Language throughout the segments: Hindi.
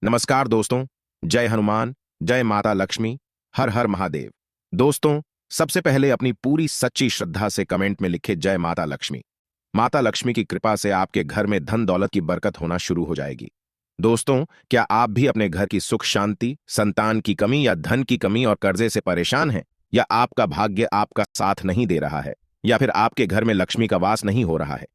नमस्कार दोस्तों। जय हनुमान, जय माता लक्ष्मी, हर हर महादेव। दोस्तों, सबसे पहले अपनी पूरी सच्ची श्रद्धा से कमेंट में लिखे जय माता लक्ष्मी। माता लक्ष्मी की कृपा से आपके घर में धन दौलत की बरकत होना शुरू हो जाएगी। दोस्तों, क्या आप भी अपने घर की सुख शांति, संतान की कमी या धन की कमी और कर्जे से परेशान हैं? या आपका भाग्य आपका साथ नहीं दे रहा है? या फिर आपके घर में लक्ष्मी का वास नहीं हो रहा है?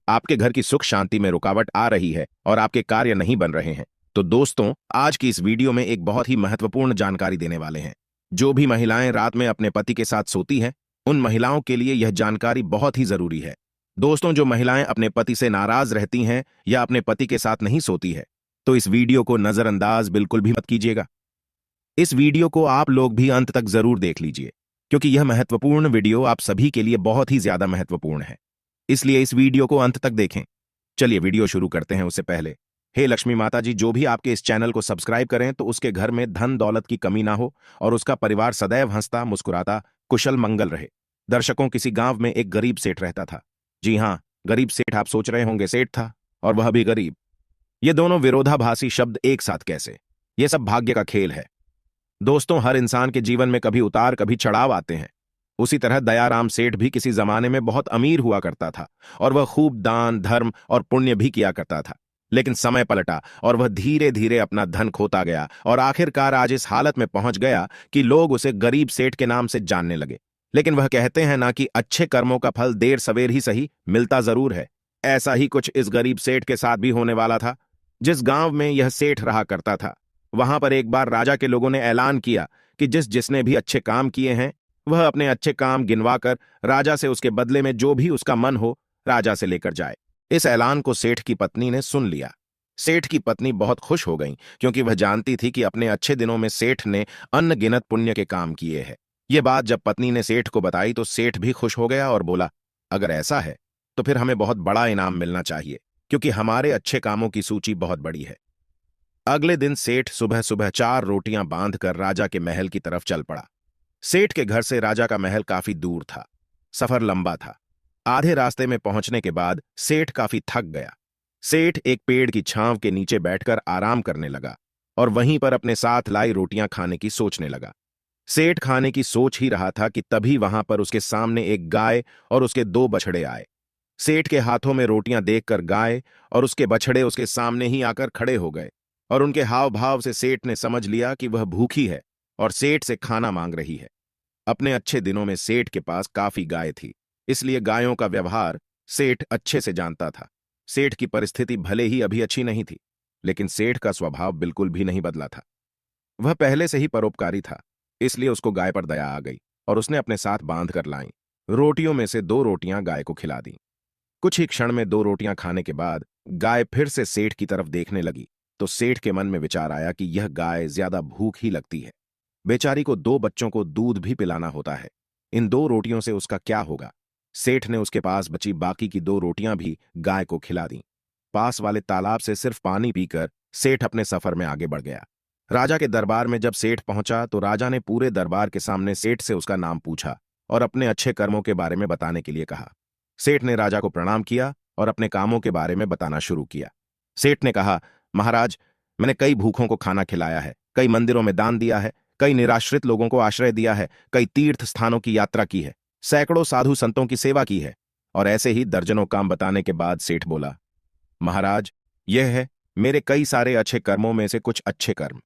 आपके घर की सुख शांति में रुकावट आ रही है और आपके कार्य नहीं बन रहे हैं? तो दोस्तों, आज की इस वीडियो में एक बहुत ही महत्वपूर्ण जानकारी देने वाले हैं। जो भी महिलाएं रात में अपने पति के साथ सोती हैं, उन महिलाओं के लिए यह जानकारी बहुत ही जरूरी है। दोस्तों, जो महिलाएं अपने पति से नाराज रहती हैं या अपने पति के साथ नहीं सोती है, तो इस वीडियो को नजरअंदाज बिल्कुल भी मत कीजिएगा। इस वीडियो को आप लोग भी अंत तक जरूर देख लीजिए, क्योंकि यह महत्वपूर्ण वीडियो आप सभी के लिए बहुत ही ज्यादा महत्वपूर्ण है। इसलिए इस वीडियो को अंत तक देखें। चलिए वीडियो शुरू करते हैं। उससे पहले, हे लक्ष्मी माता जी, जो भी आपके इस चैनल को सब्सक्राइब करें तो उसके घर में धन दौलत की कमी ना हो और उसका परिवार सदैव हंसता मुस्कुराता कुशल मंगल रहे। दर्शकों, किसी गांव में एक गरीब सेठ रहता था। जी हाँ, गरीब सेठ। आप सोच रहे होंगे, सेठ था और वह भी गरीब। ये दोनों विरोधाभासी शब्द एक साथ कैसे? ये सब भाग्य का खेल है। दोस्तों, हर इंसान के जीवन में कभी उतार कभी चढ़ाव आते हैं। उसी तरह दयाराम सेठ भी किसी जमाने में बहुत अमीर हुआ करता था और वह खूब दान धर्म और पुण्य भी किया करता था। लेकिन समय पलटा और वह धीरे धीरे अपना धन खोता गया और आखिरकार आज इस हालत में पहुंच गया कि लोग उसे गरीब सेठ के नाम से जानने लगे। लेकिन वह कहते हैं ना कि अच्छे कर्मों का फल देर सवेर ही सही, मिलता जरूर है। ऐसा ही कुछ इस गरीब सेठ के साथ भी होने वाला था। जिस गांव में यह सेठ रहा करता था, वहां पर एक बार राजा के लोगों ने ऐलान किया कि जिसने भी अच्छे काम किए हैं, वह अपने अच्छे काम गिनवाकर राजा से उसके बदले में जो भी उसका मन हो राजा से लेकर जाए। इस ऐलान को सेठ की पत्नी ने सुन लिया। सेठ की पत्नी बहुत खुश हो गई, क्योंकि वह जानती थी कि अपने अच्छे दिनों में सेठ ने अनगिनत पुण्य के काम किए हैं। यह बात जब पत्नी ने सेठ को बताई तो सेठ भी खुश हो गया और बोला, अगर ऐसा है तो फिर हमें बहुत बड़ा इनाम मिलना चाहिए, क्योंकि हमारे अच्छे कामों की सूची बहुत बड़ी है। अगले दिन सेठ सुबह सुबह 4 रोटियां बांधकर राजा के महल की तरफ चल पड़ा। सेठ के घर से राजा का महल काफी दूर था। सफर लंबा था। आधे रास्ते में पहुंचने के बाद सेठ काफी थक गया। सेठ एक पेड़ की छांव के नीचे बैठकर आराम करने लगा और वहीं पर अपने साथ लाई रोटियां खाने की सोचने लगा। सेठ खाने की सोच ही रहा था कि तभी वहां पर उसके सामने एक गाय और उसके 2 बछड़े आए। सेठ के हाथों में रोटियां देखकर गाय और उसके बछड़े उसके सामने ही आकर खड़े हो गए और उनके हाव भाव से सेठ ने समझ लिया कि वह भूखी है और सेठ से खाना मांग रही है। अपने अच्छे दिनों में सेठ के पास काफी गाय थी, इसलिए गायों का व्यवहार सेठ अच्छे से जानता था। सेठ की परिस्थिति भले ही अभी अच्छी नहीं थी, लेकिन सेठ का स्वभाव बिल्कुल भी नहीं बदला था। वह पहले से ही परोपकारी था, इसलिए उसको गाय पर दया आ गई और उसने अपने साथ बांध कर लाई। रोटियों में से 2 रोटियां गाय को खिला दी। कुछ ही क्षण में 2 रोटियां खाने के बाद गाय फिर से सेठ की तरफ देखने लगी तो सेठ के मन में विचार आया कि यह गाय ज्यादा भूख ही लगती है। बेचारी को 2 बच्चों को दूध भी पिलाना होता है। इन 2 रोटियों से उसका क्या होगा? सेठ ने उसके पास बची बाकी की 2 रोटियां भी गाय को खिला दी। पास वाले तालाब से सिर्फ पानी पीकर सेठ अपने सफर में आगे बढ़ गया। राजा के दरबार में जब सेठ पहुंचा तो राजा ने पूरे दरबार के सामने सेठ से उसका नाम पूछा और अपने अच्छे कर्मों के बारे में बताने के लिए कहा। सेठ ने राजा को प्रणाम किया और अपने कामों के बारे में बताना शुरू किया। सेठ ने कहा, महाराज, मैंने कई भूखों को खाना खिलाया है, कई मंदिरों में दान दिया है, कई निराश्रित लोगों को आश्रय दिया है, कई तीर्थ स्थानों की यात्रा की है, सैकड़ों साधु संतों की सेवा की है। और ऐसे ही दर्जनों काम बताने के बाद सेठ बोला, महाराज, यह है मेरे कई सारे अच्छे कर्मों में से कुछ अच्छे कर्म।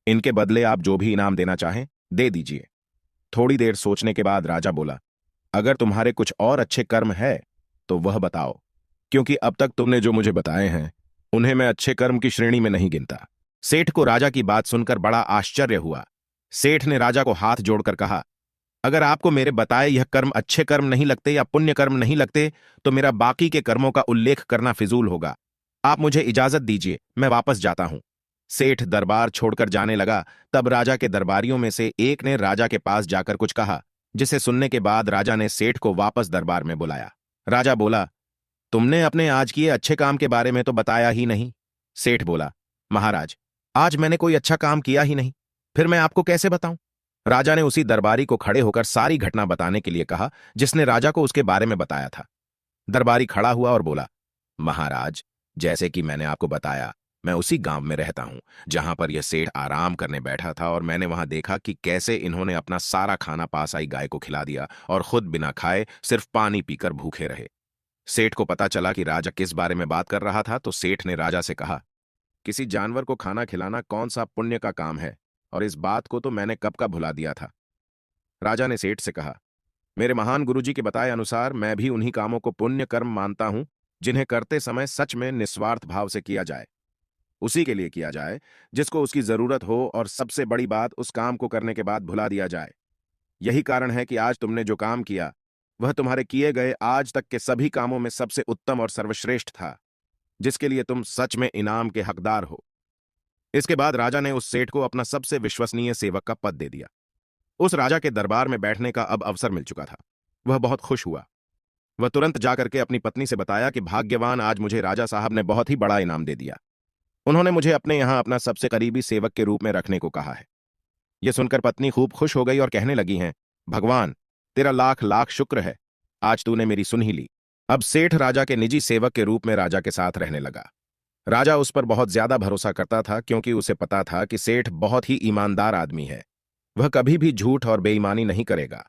इनके बदले आप जो भी इनाम देना चाहें दे दीजिए। थोड़ी देर सोचने के बाद राजा बोला, अगर तुम्हारे कुछ और अच्छे कर्म है तो वह बताओ, क्योंकि अब तक तुमने जो मुझे बताए हैं उन्हें मैं अच्छे कर्म की श्रेणी में नहीं गिनता। सेठ को राजा की बात सुनकर बड़ा आश्चर्य हुआ। सेठ ने राजा को हाथ जोड़कर कहा, अगर आपको मेरे बताए यह कर्म अच्छे कर्म नहीं लगते या पुण्य कर्म नहीं लगते तो मेरा बाकी के कर्मों का उल्लेख करना फिजूल होगा। आप मुझे इजाजत दीजिए, मैं वापस जाता हूं। सेठ दरबार छोड़कर जाने लगा। तब राजा के दरबारियों में से एक ने राजा के पास जाकर कुछ कहा, जिसे सुनने के बाद राजा ने सेठ को वापस दरबार में बुलाया। राजा बोला, तुमने अपने आज किए अच्छे काम के बारे में तो बताया ही नहीं। सेठ बोला, महाराज, आज मैंने कोई अच्छा काम किया ही नहीं, फिर मैं आपको कैसे बताऊं? राजा ने उसी दरबारी को खड़े होकर सारी घटना बताने के लिए कहा जिसने राजा को उसके बारे में बताया था। दरबारी खड़ा हुआ और बोला, महाराज, जैसे कि मैंने आपको बताया, मैं उसी गांव में रहता हूं जहां पर यह सेठ आराम करने बैठा था और मैंने वहां देखा कि कैसे इन्होंने अपना सारा खाना पास आई गाय को खिला दिया और खुद बिना खाए सिर्फ पानी पीकर भूखे रहे। सेठ को पता चला कि राजा किस बारे में बात कर रहा था तो सेठ ने राजा से कहा, किसी जानवर को खाना खिलाना कौन सा पुण्य का काम है, और इस बात को तो मैंने कब का भुला दिया था। राजा ने सेठ से कहा, मेरे महान गुरुजी के बताए अनुसार मैं भी उन्हीं कामों को पुण्य कर्म मानता हूं जिन्हें करते समय सच में निस्वार्थ भाव से किया जाए, उसी के लिए किया जाए जिसको उसकी जरूरत हो, और सबसे बड़ी बात उस काम को करने के बाद भुला दिया जाए। यही कारण है कि आज तुमने जो काम किया वह तुम्हारे किए गए आज तक के सभी कामों में सबसे उत्तम और सर्वश्रेष्ठ था, जिसके लिए तुम सच में इनाम के हकदार हो। इसके बाद राजा ने उस सेठ को अपना सबसे विश्वसनीय सेवक का पद दे दिया। उस राजा के दरबार में बैठने का अब अवसर मिल चुका था। वह बहुत खुश हुआ। वह तुरंत जाकर के अपनी पत्नी से बताया कि भाग्यवान, आज मुझे राजा साहब ने बहुत ही बड़ा इनाम दे दिया। उन्होंने मुझे अपने यहां अपना सबसे करीबी सेवक के रूप में रखने को कहा है। यह सुनकर पत्नी खूब खुश हो गई और कहने लगी हैं, भगवान तेरा लाख लाख शुक्र है, आज तूने मेरी सुन ही ली। अब सेठ राजा के निजी सेवक के रूप में राजा के साथ रहने लगा। राजा उस पर बहुत ज्यादा भरोसा करता था क्योंकि उसे पता था कि सेठ बहुत ही ईमानदार आदमी है। वह कभी भी झूठ और बेईमानी नहीं करेगा।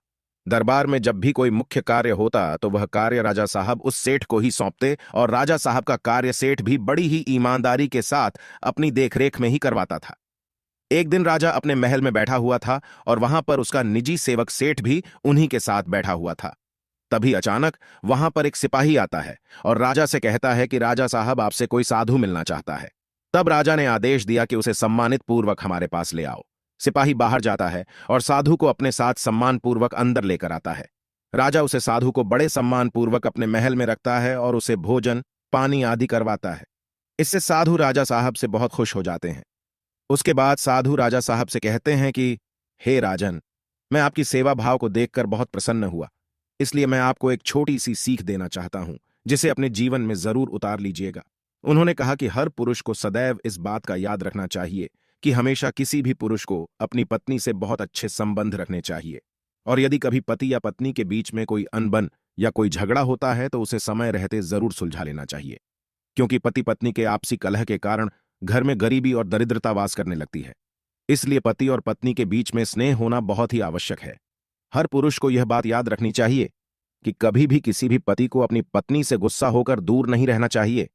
दरबार में जब भी कोई मुख्य कार्य होता तो वह कार्य राजा साहब उस सेठ को ही सौंपते और राजा साहब का कार्य सेठ भी बड़ी ही ईमानदारी के साथ अपनी देखरेख में ही करवाता था। एक दिन राजा अपने महल में बैठा हुआ था और वहां पर उसका निजी सेवक सेठ भी उन्हीं के साथ बैठा हुआ था। तभी अचानक वहां पर एक सिपाही आता है और राजा से कहता है कि राजा साहब आपसे कोई साधु मिलना चाहता है। तब राजा ने आदेश दिया कि उसे सम्मानित पूर्वक हमारे पास ले आओ। सिपाही बाहर जाता है और साधु को अपने साथ सम्मान पूर्वक अंदर लेकर आता है। राजा उसे साधु को बड़े सम्मान पूर्वक अपने महल में रखता है और उसे भोजन पानी आदि करवाता है। इससे साधु राजा साहब से बहुत खुश हो जाते हैं। उसके बाद साधु राजा साहब से कहते हैं कि हे राजन, मैं आपकी सेवा भाव को देखकर बहुत प्रसन्न हुआ, इसलिए मैं आपको एक छोटी सी सीख देना चाहता हूं जिसे अपने जीवन में जरूर उतार लीजिएगा। उन्होंने कहा कि हर पुरुष को सदैव इस बात का याद रखना चाहिए कि हमेशा किसी भी पुरुष को अपनी पत्नी से बहुत अच्छे संबंध रखने चाहिए, और यदि कभी पति या पत्नी के बीच में कोई अनबन या कोई झगड़ा होता है तो उसे समय रहते जरूर सुलझा लेना चाहिए, क्योंकि पति पत्नी के आपसी कलह के कारण घर में गरीबी और दरिद्रता वास करने लगती है। इसलिए पति और पत्नी के बीच में स्नेह होना बहुत ही आवश्यक है। हर पुरुष को यह बात याद रखनी चाहिए कि कभी भी किसी भी पति को अपनी पत्नी से गुस्सा होकर दूर नहीं रहना चाहिए,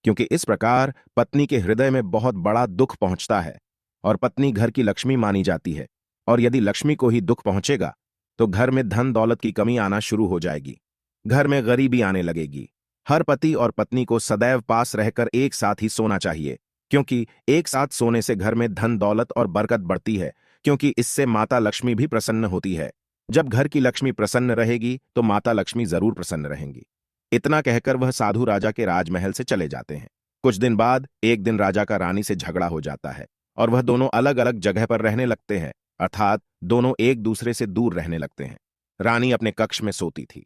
क्योंकि इस प्रकार पत्नी के हृदय में बहुत बड़ा दुख पहुंचता है और पत्नी घर की लक्ष्मी मानी जाती है, और यदि लक्ष्मी को ही दुख पहुंचेगा तो घर में धन दौलत की कमी आना शुरू हो जाएगी, घर में गरीबी आने लगेगी। हर पति और पत्नी को सदैव पास रहकर एक साथ ही सोना चाहिए, क्योंकि एक साथ सोने से घर में धन दौलत और बरकत बढ़ती है, क्योंकि इससे माता लक्ष्मी भी प्रसन्न होती है। जब घर की लक्ष्मी प्रसन्न रहेगी तो माता लक्ष्मी जरूर प्रसन्न रहेंगी। इतना कहकर वह साधु राजा के राजमहल से चले जाते हैं। कुछ दिन बाद एक दिन राजा का रानी से झगड़ा हो जाता है और वह दोनों अलग अलग जगह पर रहने लगते हैं, अर्थात दोनों एक दूसरे से दूर रहने लगते हैं। रानी अपने कक्ष में सोती थी,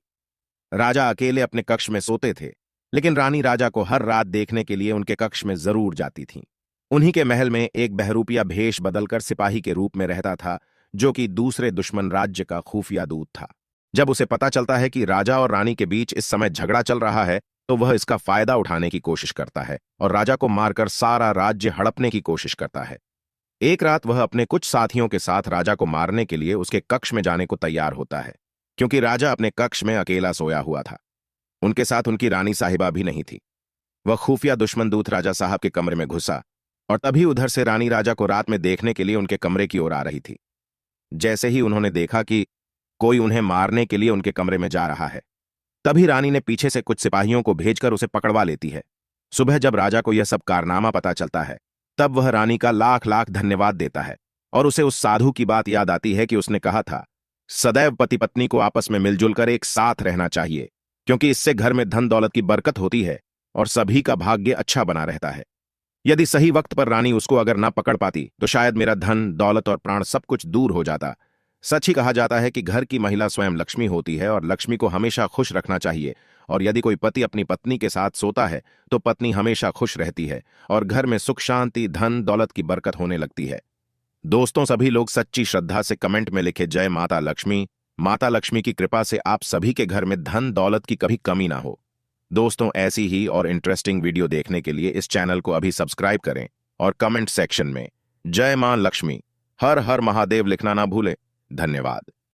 राजा अकेले अपने कक्ष में सोते थे, लेकिन रानी राजा को हर रात देखने के लिए उनके कक्ष में जरूर जाती थी। उन्हीं के महल में एक बहरूपिया भेष बदलकर सिपाही के रूप में रहता था, जो कि दूसरे दुश्मन राज्य का खुफिया दूत था। जब उसे पता चलता है कि राजा और रानी के बीच इस समय झगड़ा चल रहा है तो वह इसका फायदा उठाने की कोशिश करता है और राजा को मारकर सारा राज्य हड़पने की कोशिश करता है। एक रात वह अपने कुछ साथियों के साथ राजा को मारने के लिए उसके कक्ष में जाने को तैयार होता है, क्योंकि राजा अपने कक्ष में अकेला सोया हुआ था। उनके साथ उनकी रानी साहिबा भी नहीं थी। वह खुफिया दुश्मन दूत राजा साहब के कमरे में घुसा और तभी उधर से रानी राजा को रात में देखने के लिए उनके कमरे की ओर आ रही थी। जैसे ही उन्होंने देखा कि कोई उन्हें मारने के लिए उनके कमरे में जा रहा है, तभी रानी ने पीछे से कुछ सिपाहियों को भेजकर उसे पकड़वा लेती है। सुबह जब राजा को यह सब कारनामा पता चलता है तब वह रानी का लाख लाख धन्यवाद देता है और उसे उस साधु की बात याद आती है कि उसने कहा था, सदैव पति पत्नी को आपस में मिलजुल कर एक साथ रहना चाहिए, क्योंकि इससे घर में धन दौलत की बरकत होती है और सभी का भाग्य अच्छा बना रहता है। यदि सही वक्त पर रानी उसको अगर ना पकड़ पाती तो शायद मेरा धन दौलत और प्राण सब कुछ दूर हो जाता। सच ही कहा जाता है कि घर की महिला स्वयं लक्ष्मी होती है और लक्ष्मी को हमेशा खुश रखना चाहिए, और यदि कोई पति अपनी पत्नी के साथ सोता है तो पत्नी हमेशा खुश रहती है और घर में सुख शांति धन दौलत की बरकत होने लगती है। दोस्तों, सभी लोग सच्ची श्रद्धा से कमेंट में लिखे जय माता लक्ष्मी। माता लक्ष्मी की कृपा से आप सभी के घर में धन दौलत की कभी कमी ना हो। दोस्तों, ऐसी ही और इंटरेस्टिंग वीडियो देखने के लिए इस चैनल को अभी सब्सक्राइब करें और कमेंट सेक्शन में जय मां लक्ष्मी, हर हर महादेव लिखना ना भूलें। धन्यवाद।